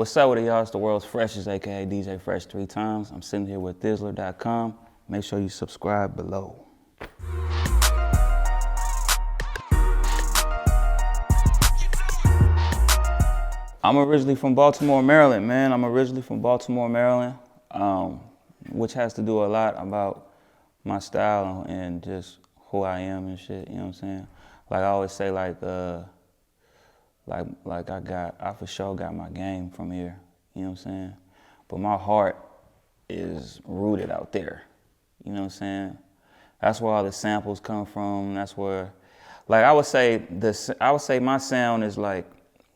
What's up with it, y'all? It's the world's freshest, aka DJ Fresh 3 times. I'm sitting here with Thizzler.com. Make sure you subscribe below. I'm originally from Baltimore, Maryland, man. I'm originally from Baltimore, Maryland, which has to do a lot about my style and just who I am and shit, you know what I'm saying? Like I always say, I for sure got my game from here, you know what I'm saying? But my heart is rooted out there, you know what I'm saying? That's where all the samples come from. That's where, like I would say my sound is like,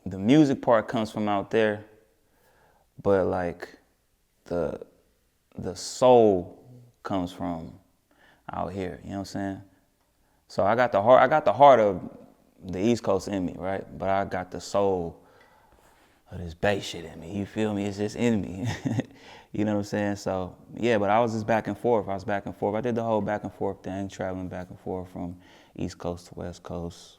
the music part comes from out there, but like the soul comes from out here, you know what I'm saying? So I got the heart of the East Coast in me, right? But I got the soul of this bass shit in me, you feel me? It's just in me, you know what I'm saying? So yeah, but I was just back and forth. I did the whole back and forth thing, traveling back and forth from East Coast to West Coast.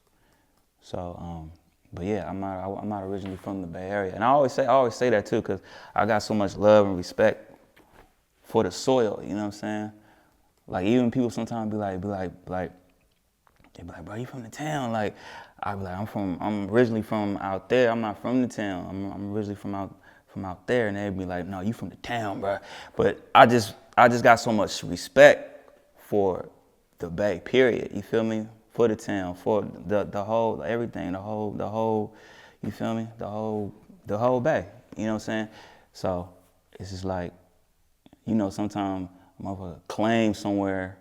So, but yeah, I'm not originally from the Bay Area. And I always say that too, because I got so much love and respect for the soil, you know what I'm saying? Like even people sometimes be like, bro, you from the town? Like, I be like, I'm originally from out there. I'm not from the town. I'm originally from out there. And they'd be like, no, you from the town, bro. But I just got so much respect for the Bay, period. You feel me? For the town, for the whole, everything, the whole, you feel me? The whole Bay, you know what I'm saying? So it's just like, you know, sometimes I'm of a claim somewhere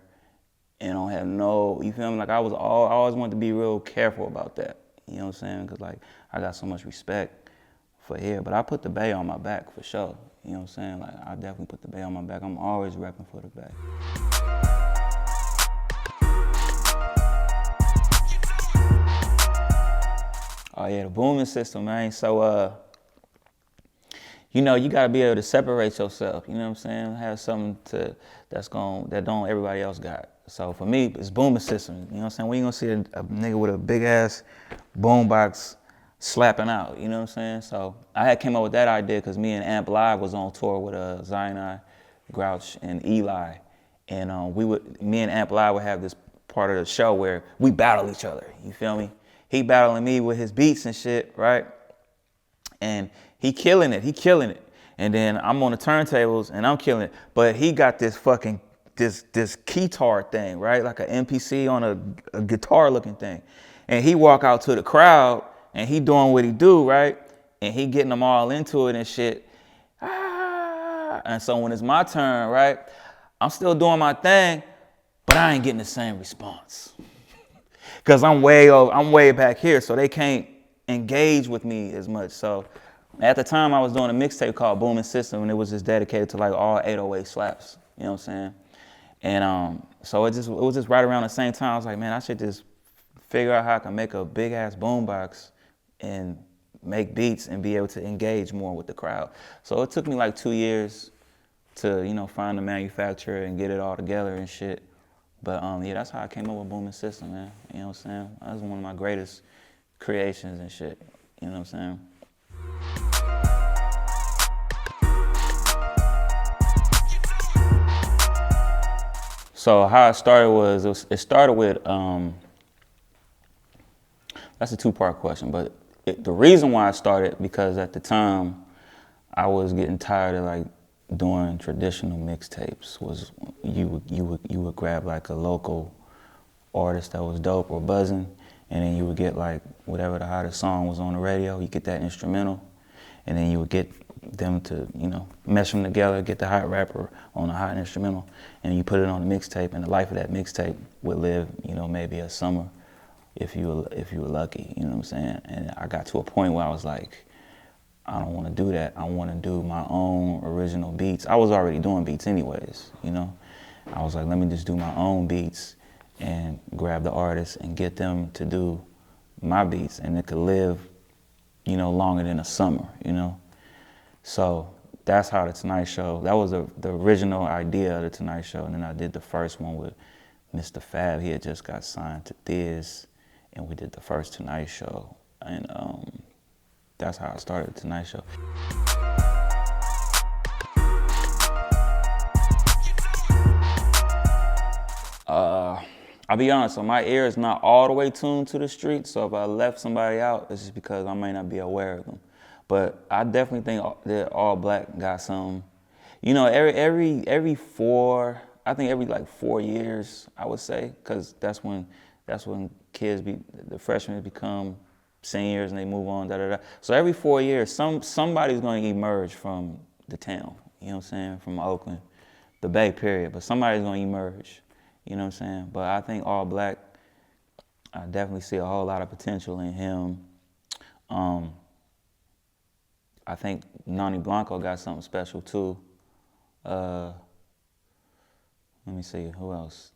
and don't have no, you feel me? Like I always wanted to be real careful about that, you know what I'm saying? Cause like I got so much respect for here, but I put the Bay on my back for sure, you know what I'm saying? Like I definitely put the Bay on my back. I'm always repping for the Bay. Oh yeah, the booming system, man. So, you know, you gotta be able to separate yourself. You know what I'm saying? Have something that don't everybody else got. So for me, it's booming system. You know what I'm saying? We ain't gonna see a nigga with a big ass boombox slapping out. You know what I'm saying? So I had came up with that idea because me and Amp Live was on tour with Zion, Grouch, and Eli, and me and Amp Live would have this part of the show where we battle each other. You feel me? He battling me with his beats and shit, right? And he killing it. And then I'm on the turntables and I'm killing it. But he got this fucking, this keytar thing, right? Like an MPC on a guitar looking thing. And he walk out to the crowd and he doing what he do, right? And he getting them all into it and shit. And so when it's my turn, right? I'm still doing my thing, but I ain't getting the same response. Cause I'm way back here, so they can't engage with me as much. So at the time I was doing a mixtape called Booming System, and it was just dedicated to like all 808 slaps. You know what I'm saying? And so it was just right around the same time. I was like, man, I should just figure out how I can make a big ass boombox and make beats and be able to engage more with the crowd. So it took me like 2 years to, you know, find the manufacturer and get it all together and shit. But yeah, that's how I came up with Booming System, man. You know what I'm saying? That was one of my greatest creations and shit. You know what I'm saying? So how it started was, it started with, that's a two-part question, but the reason why I started, because at the time I was getting tired of like doing traditional mixtapes. Was you would grab like a local artist that was dope or buzzing, and then you would get like whatever the hottest song was on the radio, you get that instrumental, and then you would get them to, you know, mesh them together, get the hot rapper on a hot instrumental, and you put it on the mixtape, and the life of that mixtape would live, you know, maybe a summer if you were lucky, you know what I'm saying? And I got to a point where I was like, I don't want to do that. I want to do my own original beats. I was already doing beats anyways, you know? I was like, let me just do my own beats and grab the artists and get them to do my beats, and it could live, you know, longer than a summer, you know? So that's how the Tonite Show, that was the original idea of the Tonite Show. And then I did the first one with Mr. Fab. He had just got signed to Thiz, and we did the first Tonite Show. And that's how I started the Tonite Show. I'll be honest, so my ear is not all the way tuned to the street, so if I left somebody out, it's just because I may not be aware of them. But I definitely think that All Black got some, you know, every four, I think every like 4 years, I would say, because that's when the freshmen become seniors and they move on, da da da. So every 4 years, somebody's going to emerge from the town, you know what I'm saying, from Oakland, the Bay period, but somebody's going to emerge, you know what I'm saying. But I think All Black, I definitely see a whole lot of potential in him. I think Nani Blanco got something special too. Let me see, who else?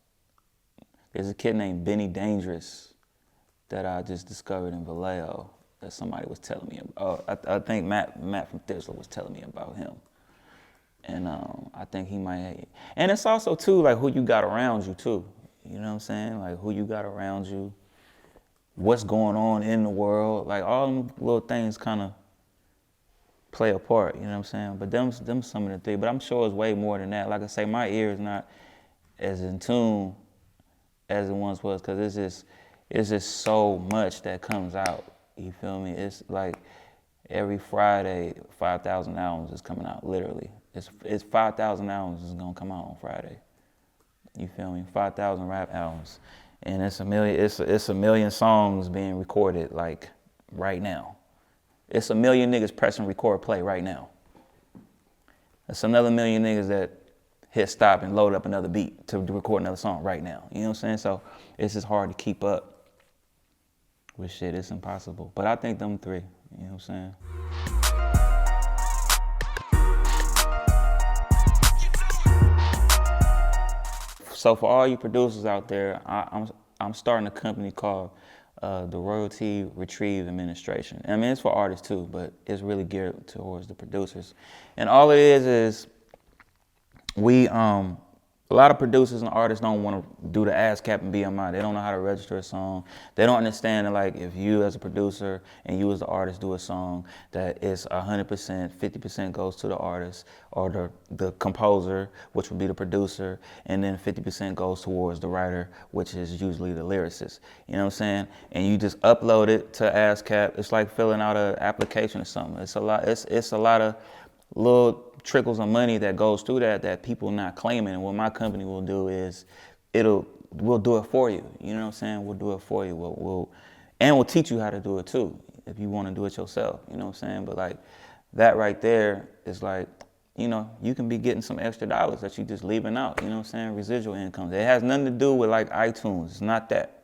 There's a kid named Benny Dangerous that I just discovered in Vallejo that somebody was telling me about. I think Matt from Thizzler was telling me about him. And I think he might, and it's also too like who you got around you too. You know what I'm saying? Like who you got around you, what's going on in the world, like all them little things kind of play a part, you know what I'm saying? But them some of the things, but I'm sure it's way more than that. Like I say, my ear is not as in tune as it once was, because it's just so much that comes out, you feel me? It's like every Friday, 5,000 albums is coming out, literally. It's 5,000 albums is gonna come out on Friday, you feel me? 5,000 rap albums, and it's a million songs being recorded like right now. It's a million niggas pressing record play right now. It's another million niggas that hit stop and load up another beat to record another song right now. You know what I'm saying? So it's just hard to keep up with shit. It's impossible. But I think them three, you know what I'm saying? So for all you producers out there, I'm starting a company called the Royalty Retrieve Administration. I mean, it's for artists too, but it's really geared towards the producers. And all it is we, a lot of producers and artists don't want to do the ASCAP and BMI. They don't know how to register a song. They don't understand that, like, if you as a producer and you as the artist do a song, that it's 100%, 50% goes to the artist or the composer, which would be the producer, and then 50% goes towards the writer, which is usually the lyricist. You know what I'm saying? And you just upload it to ASCAP. It's like filling out an application or something. It's a lot of little trickles of money that goes through that people not claiming. And what my company will do is we'll do it for you. You know what I'm saying? We'll do it for you. We'll teach you how to do it too if you want to do it yourself. You know what I'm saying? But like that right there is like, you know, you can be getting some extra dollars that you just leaving out. You know what I'm saying? Residual income. It has nothing to do with like iTunes. It's not that.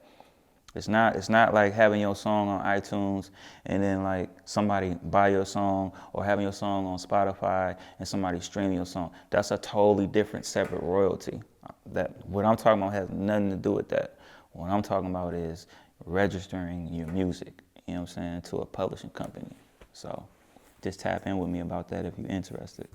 It's not like having your song on iTunes and then like somebody buy your song, or having your song on Spotify and somebody stream your song. That's a totally different, separate royalty. What I'm talking about has nothing to do with that. What I'm talking about is registering your music, you know what I'm saying, to a publishing company. So just tap in with me about that if you're interested.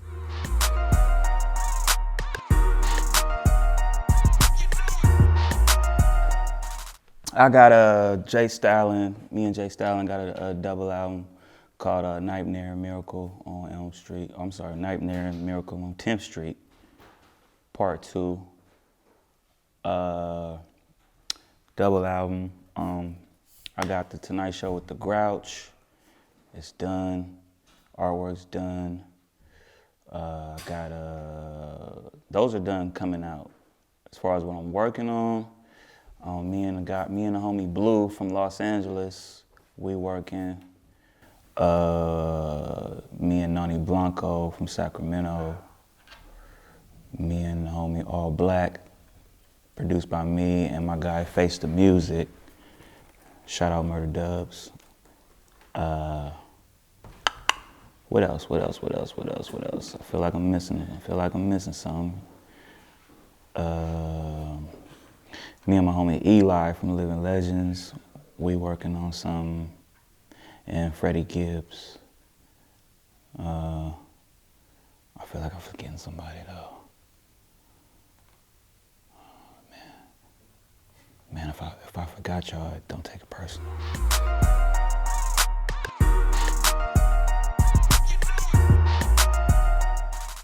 I got Jay Stalin. Me and Jay Stalin got a double album called Nightmare and Miracle on Elm Street. I'm sorry, Nightmare and Miracle on 10th Street, Part 2. Double album. I got the Tonite Show with the Grouch. It's done. Artwork's done. Those are done coming out. As far as what I'm working on, me and the homie Blue from Los Angeles, we working. Me and Nani Blanco from Sacramento. Me and the homie All Black, produced by me and my guy Face the Music. Shout out Murder Dubs. What else? I feel like I'm missing something. Me and my homie Eli from Living Legends, we working on something. And Freddie Gibbs. I feel like I'm forgetting somebody though. Man, if I forgot y'all, don't take it personal.